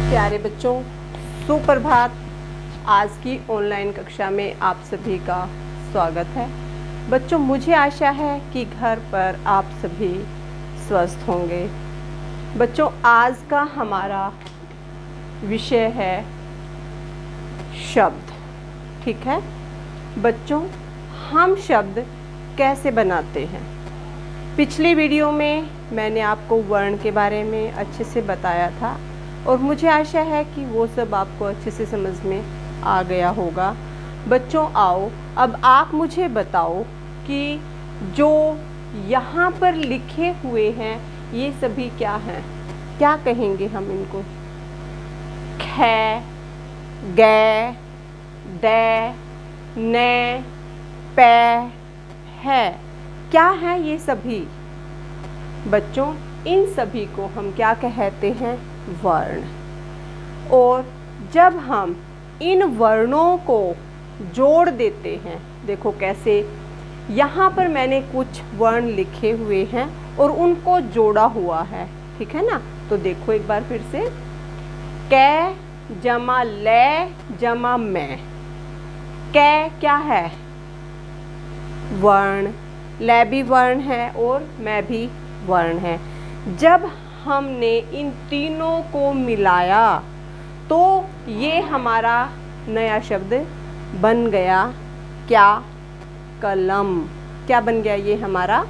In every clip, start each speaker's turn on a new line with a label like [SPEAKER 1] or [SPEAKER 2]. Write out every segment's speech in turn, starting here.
[SPEAKER 1] प्यारे बच्चों, सुप्रभात। आज की ऑनलाइन कक्षा में आप सभी का स्वागत है। बच्चों, मुझे आशा है कि घर पर आप सभी स्वस्थ होंगे। बच्चों, आज का हमारा विषय है शब्द। ठीक है बच्चों, हम शब्द कैसे बनाते हैं? पिछली वीडियो में मैंने आपको वर्ण के बारे में अच्छे से बताया था और मुझे आशा है कि वो सब आपको अच्छे से समझ में आ गया होगा। बच्चों, आओ अब आप मुझे बताओ कि जो यहाँ पर लिखे हुए हैं ये सभी क्या हैं? क्या कहेंगे हम इनको? ख, ग, द, न, प, है। क्या है ये सभी? बच्चों, इन सभी को हम क्या कहते हैं? वर्ण। और जब हम इन वर्णों को जोड़ देते हैं, देखो कैसे, यहाँ पर मैंने कुछ वर्ण लिखे हुए हैं और उनको जोड़ा हुआ है। ठीक है ना? तो देखो एक बार फिर से, क जमा ले जमा मैं। क क्या है? वर्ण। ले भी वर्ण है और मैं भी वर्ण है। जब हमने इन तीनों को मिलाया तो ये हमारा नया शब्द बन गया क्या? कलम। क्या बन गया ये हमारा?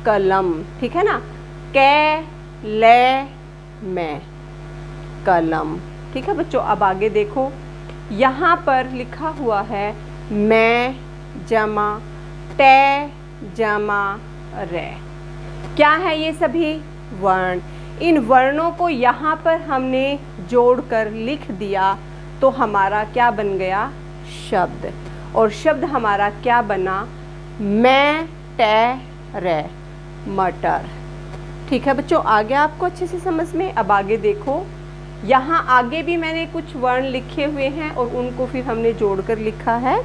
[SPEAKER 1] कलम। ठीक है ना? क ले मैं, कलम। ठीक है बच्चों, अब आगे देखो, यहाँ पर लिखा हुआ है मैं जमा टे जमा रे। क्या है ये सभी? वर्ण। इन वर्णों को यहाँ पर हमने जोड़कर लिख दिया तो हमारा क्या बन गया? शब्द। और शब्द हमारा क्या बना? मैं टे रे, मटर। ठीक है बच्चों, आगे आपको अच्छे से समझ में? अब आगे देखो, यहाँ आगे भी मैंने कुछ वर्ण लिखे हुए हैं और उनको फिर हमने जोड़कर लिखा है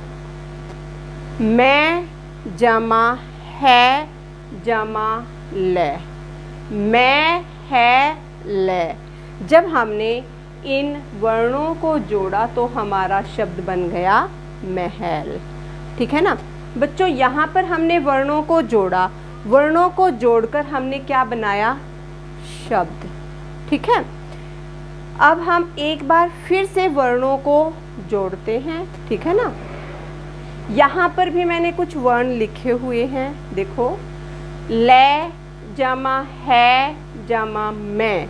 [SPEAKER 1] मैं जमा है जमा ले। मैं है ले। जब हमने इन वर्णों को जोड़ा तो हमारा शब्द बन गया महल। ठीक है ना बच्चों? यहाँ पर हमने वर्णों को जोड़ा, वर्णों को जोड़कर हमने क्या बनाया? शब्द। ठीक है, अब हम एक बार फिर से वर्णों को जोड़ते हैं। ठीक है ना? यहाँ पर भी मैंने कुछ वर्ण लिखे हुए हैं। देखो, ले जमा है जमा मैं।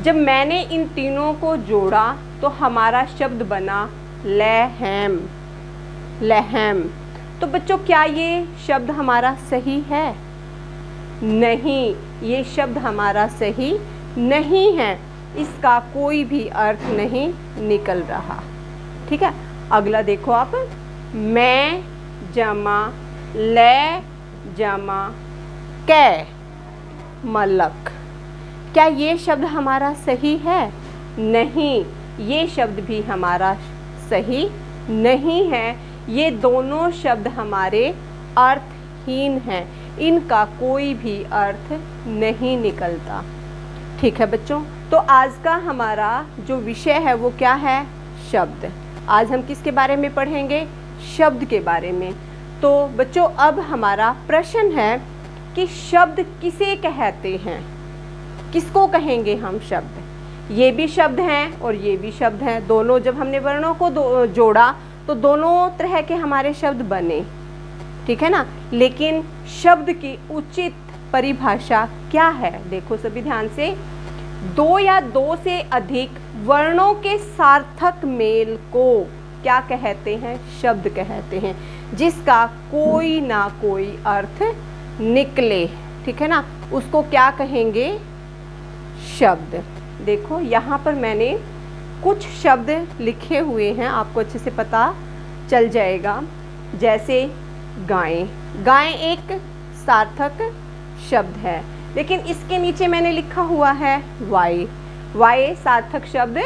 [SPEAKER 1] जब मैंने इन तीनों को जोड़ा तो हमारा शब्द बना लहम। लहम। तो बच्चों, क्या ये शब्द हमारा सही है? नहीं, ये शब्द हमारा सही नहीं है। इसका कोई भी अर्थ नहीं निकल रहा। ठीक है, अगला देखो आप, मैं जमा ले जमा कै, मलक। क्या ये शब्द हमारा सही है? नहीं, ये शब्द भी हमारा सही नहीं है। ये दोनों शब्द हमारे अर्थहीन हैं, इनका कोई भी अर्थ नहीं निकलता। ठीक है बच्चों, तो आज का हमारा जो विषय है वो क्या है? शब्द। आज हम किसके बारे में पढ़ेंगे? शब्द के बारे में। तो बच्चों, अब हमारा प्रश्न है कि शब्द किसे कहते हैं? किसको कहेंगे हम शब्द? ये भी शब्द हैं और ये भी शब्द हैं। दोनों, जब हमने वर्णों को जोड़ा तो दोनों तरह के हमारे शब्द बने। ठीक है ना? लेकिन शब्द की उचित परिभाषा क्या है? देखो सभी ध्यान से, दो या दो से अधिक वर्णों के सार्थक मेल को क्या कहते हैं? शब्द कहते हैं, जिसका कोई ना कोई अर्थ निकले। ठीक है ना? उसको क्या कहेंगे? शब्द। देखो, यहाँ पर मैंने कुछ शब्द लिखे हुए हैं, आपको अच्छे से पता चल जाएगा। जैसे गाय। गाय एक सार्थक शब्द है, लेकिन इसके नीचे मैंने लिखा हुआ है वाई। वाई सार्थक शब्द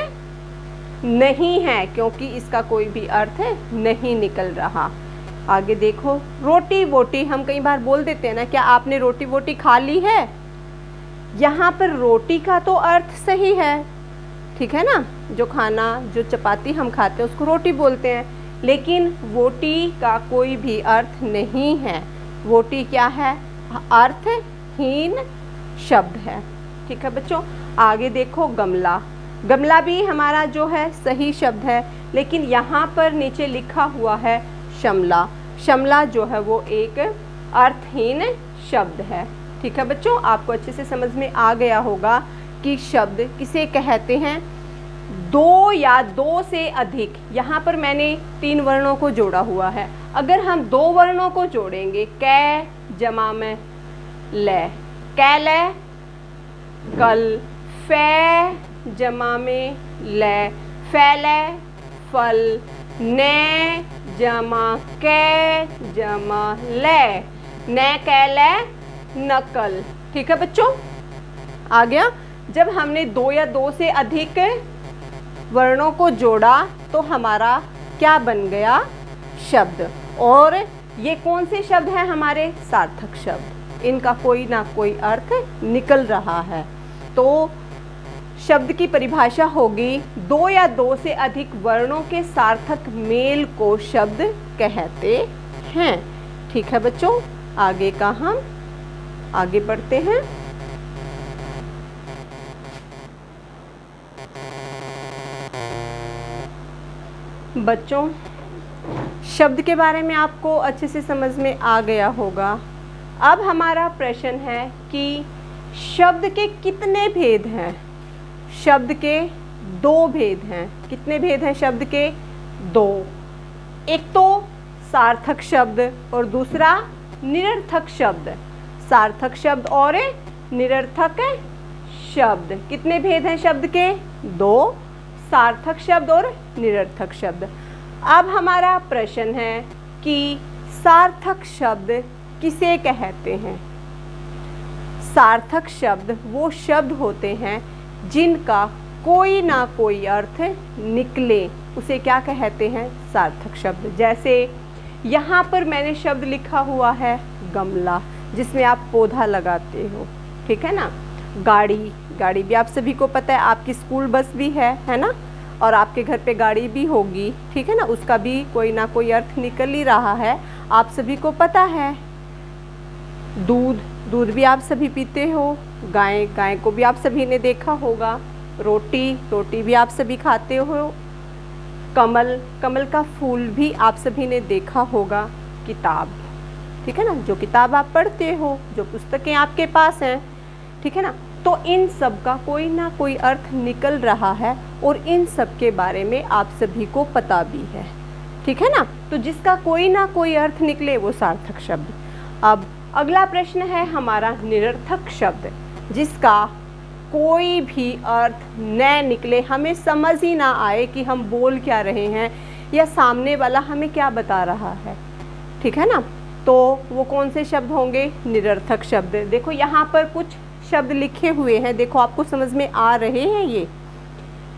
[SPEAKER 1] नहीं है क्योंकि इसका कोई भी अर्थ नहीं निकल रहा। आगे देखो, रोटी वोटी। हम कई बार बोल देते हैं ना, क्या आपने रोटी वोटी खा ली है? यहाँ पर रोटी का तो अर्थ सही है, ठीक है ना, जो खाना जो चपाती हम खाते हैं उसको रोटी बोलते हैं, लेकिन वोटी का कोई भी अर्थ नहीं है। वोटी क्या है? अर्थहीन शब्द है। ठीक है बच्चों, आगे देखो गमला। गमला भी हमारा जो है सही शब्द है, लेकिन यहाँ पर नीचे लिखा हुआ है शमला। शमला जो है वो एक अर्थहीन शब्द है। ठीक है बच्चों, आपको अच्छे से समझ में आ गया होगा कि शब्द किसे कहते हैं। दो या दो से अधिक, यहाँ पर मैंने 3 वर्णों को जोड़ा हुआ है। अगर हम 2 वर्णों को जोड़ेंगे, कै जमा में ले, कैले, कल, फै जमा में ले, फैले, फल, ने जमा कै जमा ले, ने कैले, नकल। ठीक है बच्चों, आ गया। जब हमने 2 या 2 से अधिक वर्णों को जोड़ा तो हमारा क्या बन गया? शब्द। और ये कौन से शब्द हैं हमारे? सार्थक शब्द। इनका कोई ना कोई अर्थ निकल रहा है। तो शब्द की परिभाषा होगी 2 या 2 से अधिक वर्णों के सार्थक मेल को शब्द कहते हैं। ठीक है बच्चों, आगे का हम आगे बढ़ते हैं। बच्चों, शब्द के बारे में आपको अच्छे से समझ में आ गया होगा। अब हमारा प्रश्न है कि शब्द के कितने भेद हैं? शब्द के 2 भेद हैं। कितने भेद हैं शब्द के? 2। एक तो सार्थक शब्द और दूसरा निरर्थक शब्द। सार्थक शब्द और निरर्थक शब्द। कितने भेद हैं शब्द के? 2, सार्थक शब्द और निरर्थक शब्द। अब हमारा प्रश्न है कि सार्थक शब्द किसे कहते हैं? सार्थक शब्द वो शब्द होते हैं जिनका कोई ना कोई अर्थ निकले, उसे क्या कहते हैं? सार्थक शब्द। जैसे यहाँ पर मैंने शब्द लिखा हुआ है गमला, जिसमें आप पौधा लगाते हो। ठीक है ना। गाड़ी, गाड़ी भी आप सभी को पता है, आपकी स्कूल बस भी है ना, और आपके घर पे गाड़ी भी होगी। ठीक है ना, उसका भी कोई ना कोई अर्थ निकल ही रहा है, आप सभी को पता है। दूध, दूध भी आप सभी पीते हो। गाय, गाय को भी आप सभी ने देखा होगा। रोटी, रोटी भी आप सभी खाते हो। कमल, कमल का फूल भी आप सभी ने देखा होगा। किताब, ठीक है ना, जो किताब आप पढ़ते हो, जो पुस्तकें आपके पास हैं, ठीक है ना, तो इन सब का कोई ना कोई अर्थ निकल रहा है और इन सब के बारे में आप सभी को पता भी है। ठीक है ना, तो जिसका कोई ना कोई अर्थ निकले वो सार्थक शब्द। अब अगला प्रश्न है हमारा निरर्थक शब्द, जिसका कोई भी अर्थ न निकले, हमें समझ ही ना आए कि हम बोल क्या रहे हैं या सामने वाला हमें क्या बता रहा है। ठीक है ना, तो वो कौन से शब्द होंगे? निरर्थक शब्द। देखो यहाँ पर कुछ शब्द लिखे हुए हैं, देखो आपको समझ में आ रहे हैं ये।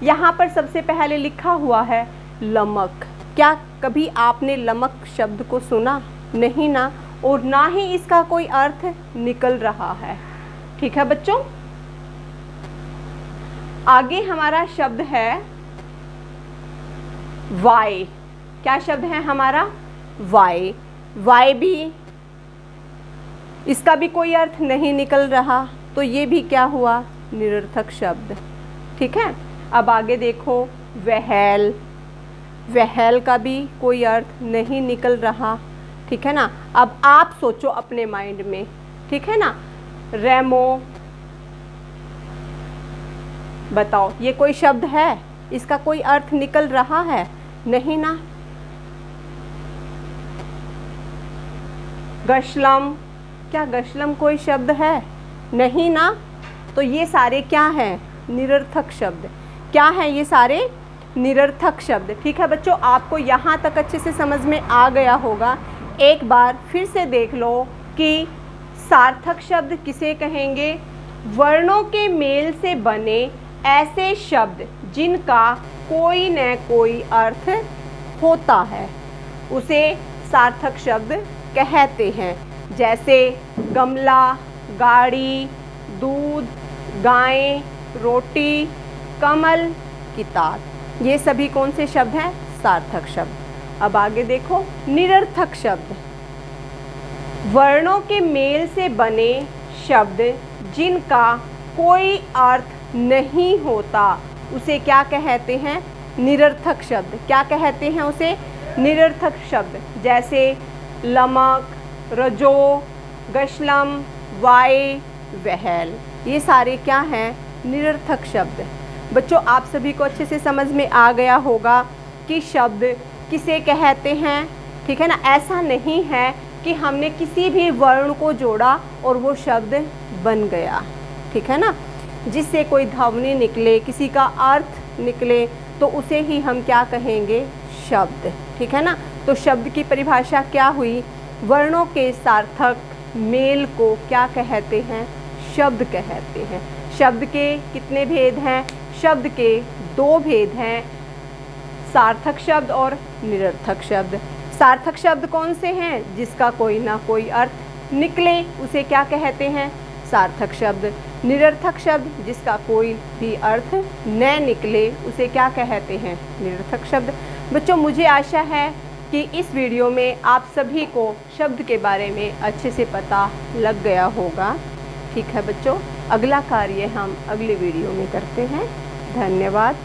[SPEAKER 1] यहाँ पर सबसे पहले लिखा हुआ है लमक। क्या कभी आपने लमक शब्द को सुना? नहीं ना, और ना ही इसका कोई अर्थ निकल रहा है। ठीक है बच्चों, आगे हमारा शब्द है वाय। क्या शब्द है हमारा? वाय। वाय भी, इसका भी कोई अर्थ नहीं निकल रहा, तो ये भी क्या हुआ? निरर्थक शब्द। ठीक है, अब आगे देखो वहल। वहल का भी कोई अर्थ नहीं निकल रहा। ठीक है ना, अब आप सोचो अपने माइंड में। ठीक है ना, रेमो, बताओ ये कोई शब्द है? इसका कोई अर्थ निकल रहा है? नहीं ना। गशलम, क्या गशलम कोई शब्द है? नहीं ना। तो ये सारे क्या हैं? निरर्थक शब्द। क्या हैं ये सारे? निरर्थक शब्द। ठीक है बच्चों, आपको यहाँ तक अच्छे से समझ में आ गया होगा। एक बार फिर से देख लो कि सार्थक शब्द किसे कहेंगे? वर्णों के मेल से बने ऐसे शब्द जिनका कोई न कोई अर्थ होता है, उसे सार्थक शब्द कहते हैं। जैसे गमला, गाड़ी, दूध, गाय, रोटी, कमल, किताब। ये सभी कौन से शब्द हैं? सार्थक शब्द। अब आगे देखो, निरर्थक शब्द, वर्णों के मेल से बने शब्द जिनका कोई अर्थ नहीं होता उसे क्या कहते हैं? निरर्थक शब्द। क्या कहते हैं उसे? निरर्थक शब्द। जैसे लमक, रजो, गशलम, वाय, वहल, ये सारे क्या हैं? निरर्थक शब्द। बच्चों आप सभी को अच्छे से समझ में आ गया होगा कि शब्द किसे कहते हैं, ठीक है ना। ऐसा नहीं है कि हमने किसी भी वर्ण को जोड़ा और वो शब्द बन गया, ठीक है ना। जिससे कोई ध्वनि निकले, किसी का अर्थ निकले, तो उसे ही हम क्या कहेंगे? शब्द, ठीक है ना। तो शब्द की परिभाषा क्या हुई? वर्णों के सार्थक मेल को क्या कहते हैं? शब्द कहते हैं। शब्द के कितने भेद हैं? शब्द के 2 भेद हैं, सार्थक शब्द और निरर्थक शब्द। सार्थक शब्द कौन से हैं? जिसका कोई ना कोई अर्थ निकले उसे क्या कहते हैं? सार्थक शब्द। निरर्थक शब्द जिसका कोई भी अर्थ न निकले उसे क्या कहते हैं? निरर्थक शब्द। बच्चों मुझे आशा है कि इस वीडियो में आप सभी को शब्द के बारे में अच्छे से पता लग गया होगा, ठीक है बच्चों। अगला कार्य हम अगले वीडियो में करते हैं। धन्यवाद।